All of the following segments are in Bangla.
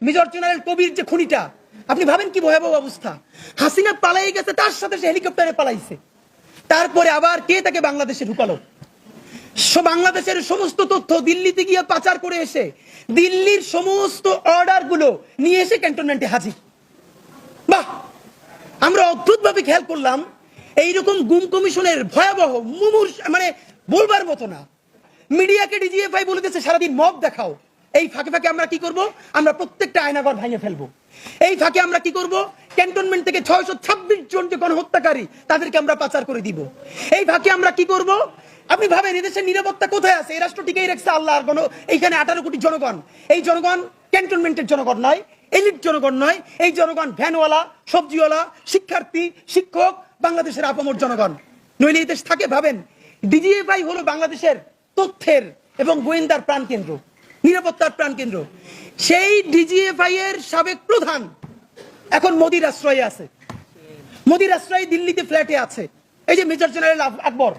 মেজর জেনারেল কবির যে খুনিটা, আপনি ভাবেন কি ভয়াবহ অবস্থা। হাসিনা পালাই গেছে, তার সাথে সে হেলিকপ্টারে পালাইছে। তারপরে আবার কে তাকে বাংলাদেশে ঢুকালো? বাংলাদেশের সমস্ত তথ্য দিল্লিতে গিয়ে পাচার করে এসে দিল্লির সমস্ত অর্ডার গুলো নিয়ে এসে ক্যান্টনমেন্টে হাজির। বাহ, আমরা অদ্ভুত ভাবে খেয়াল করলাম এইরকম গুম কমিশনের ভয়াবহ মানে বলবার মতো না। মিডিয়াকে ডিজিএফআই বলে দিয়েছে সারাদিন মব দেখাও। এই ফাঁকে ফাঁকে আমরা কি করব? আমরা প্রত্যেকটা আয়নাঘর ভেঙে ফেলবো। এই ফাঁকে আমরা কি করব? ক্যান্টনমেন্ট থেকে 626 জন যে গণহত্যাকারী তাদেরকে আমরা পাচার করে দিব। এই ফাঁকে আমরা কি করব? আপনি ভাবেন এদেশের নিরাপত্তা কোথায় আছে? এই রাষ্ট্র টিকেই রাখছে আল্লাহ আর এইখানে 18 কোটি জনগণ। এই জনগণ ক্যান্টনমেন্টের জনগণ নয়, এলিট জনগণ নয়। এই জনগণ ভ্যানওয়ালা, সবজিওয়ালা, শিক্ষার্থী, শিক্ষক, বাংলাদেশের আপামর জনগণ। নইলে এই দেশ থাকে? ভাবেন, ডিজিএফআই হলো বাংলাদেশের তথ্যের এবং গোয়েন্দার প্রাণকেন্দ্র, নিরাপত্তার প্রাণকেন্দ্র। সেই ডিজিএফআই এর সাবেক প্রধান এখন মোদির আশ্রয়ে আছে। মোদির আশ্রয়ে দিল্লিতে ফ্ল্যাটে আছে। এই যে মেজর জেনারেল আকবর,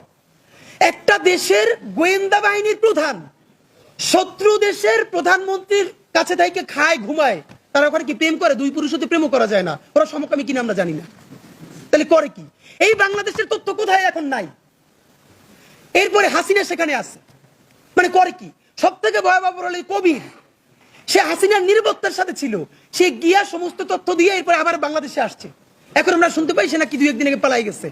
একটা দেশের গোয়েন্দা বাহিনীর প্রধান শত্রু দেশের প্রধানমন্ত্রীর কাছে থেকে খায় ঘুমায়। তারা ওখানে কি প্রেম করে? দুই পুরুষ হতে প্রেমও করা যায় না। ওরা সমকামী কিনা আমরা জানি না। তাহলে করে কি? এই বাংলাদেশের তথ্য কোথায় এখন নাই। এরপরে হাসিনা সেখানে আছে, মানে করে কি? সব থেকে ভয়াবহ হলো কবির। সে হাসিনার নিরাপত্তার সাথে ছিল, সে গিয়া সমস্ত তথ্য দিয়ে এরপরে আবার বাংলাদেশে আসছে। এখন আমরা শুনতে পাই সে নাকি 2-1 দিন আগে পালাই গেছে।